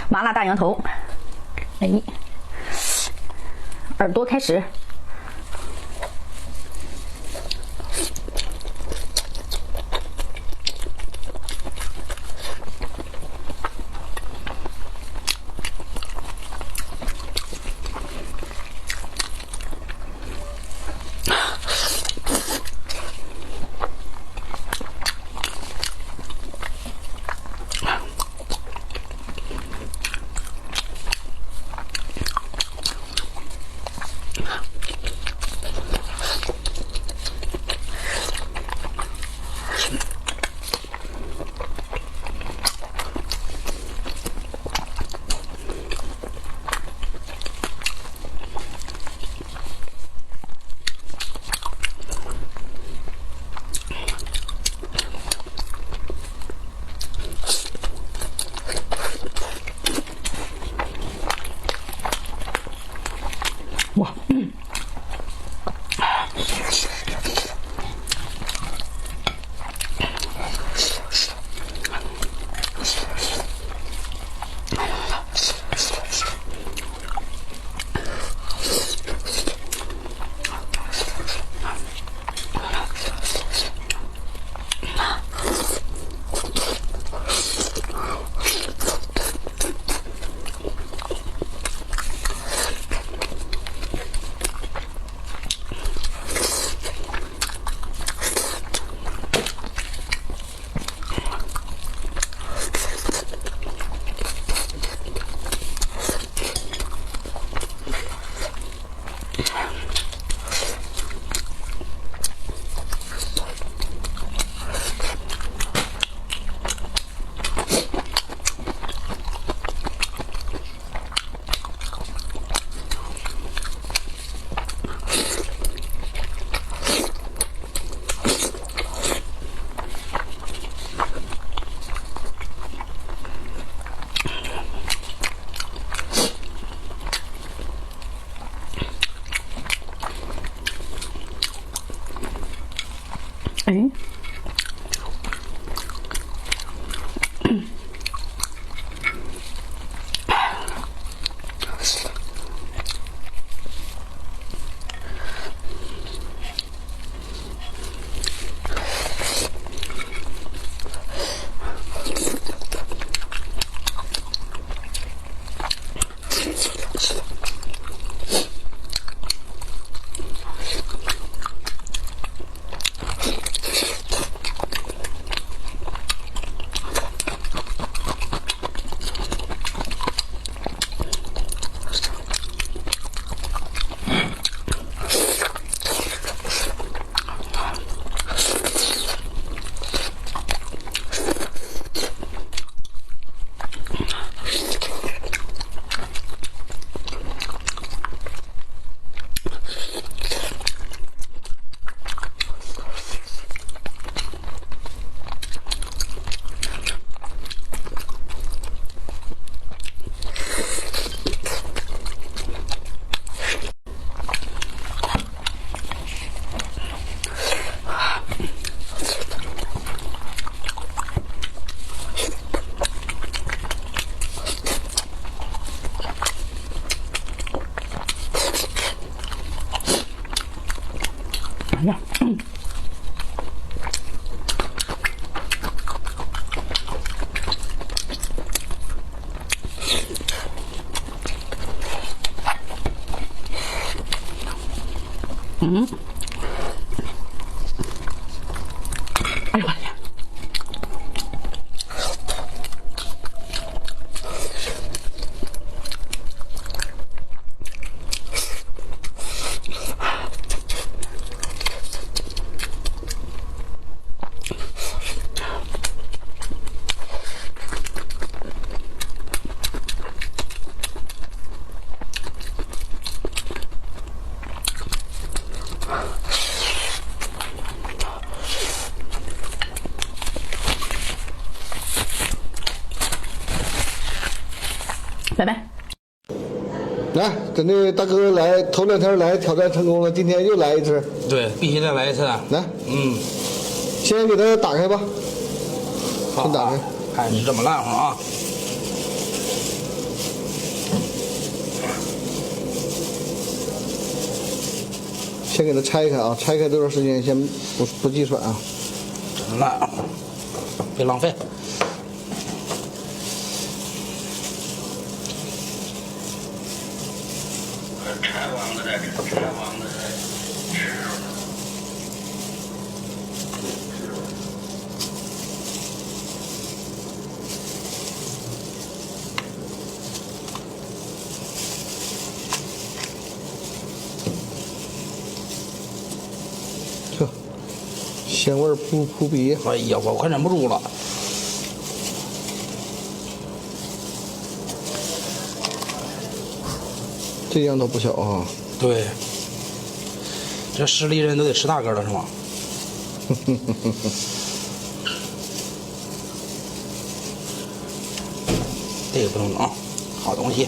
麻辣大羊头，哎，耳朵开始。哇，哎。哎呀，哎呦我天！拜拜。来，咱这大哥来头2天来挑战成功了，今天又来一次。对，必须再来一次。来，先给它打开吧。好，先打开。看你这么烂乎啊！先给它拆开啊，拆开多长时间先不计算啊。那别浪费。拆完了再吃，拆完了再吃。这香味扑鼻。哎呀，我快忍不住了。这样都不小啊。对，这市里人都得吃大个了是吗？这个不能整，好东西。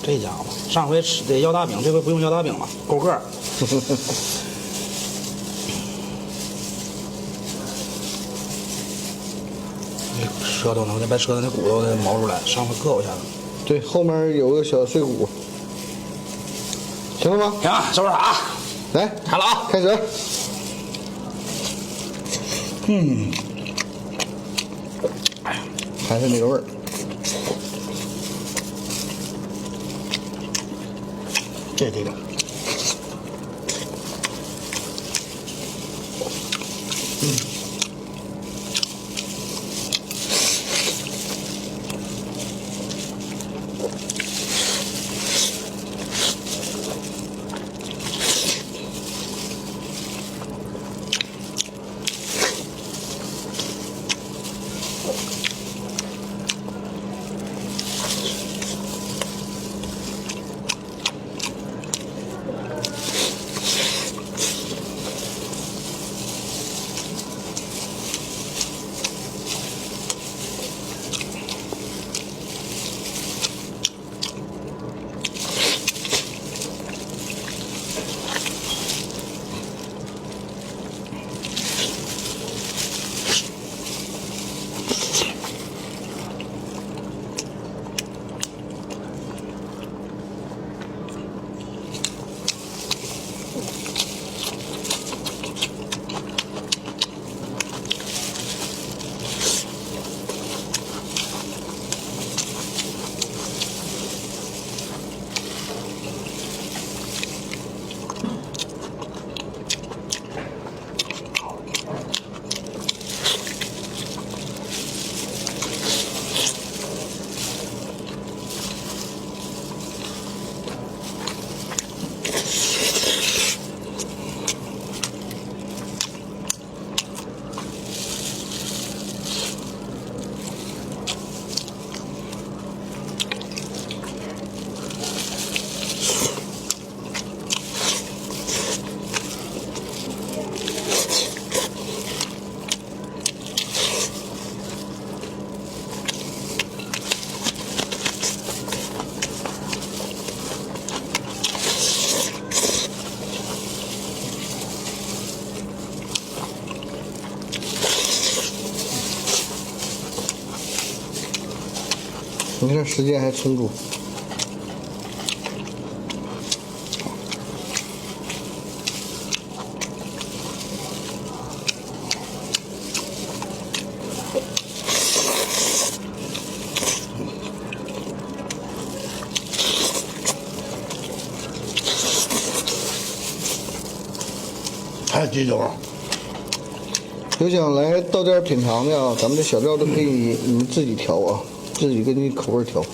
这家伙，上回吃的药大饼，这回不用药大饼了，够个儿。舌头能把舌头那骨头给毛出来，上回硌我一下子。对，后面有个小碎骨，行了吗？行，收拾好，来，开了啊！开始。还是那个味儿。这个。你看时间还充足。太激动了。有想来到店品尝的啊，咱们的小料都可以你们自己调啊，自己根据口味调。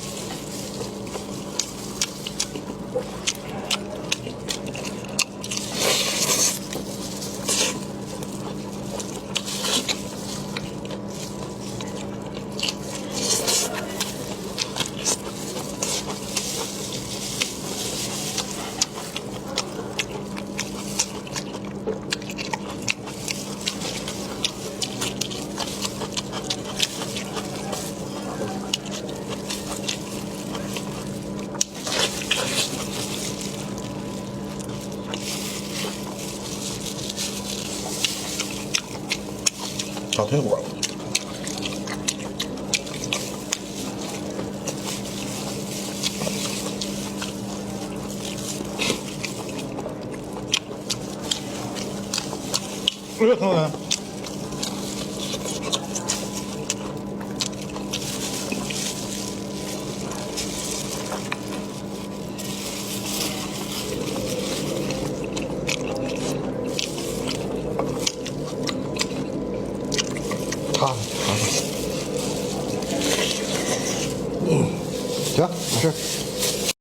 小腿骨。行，没事。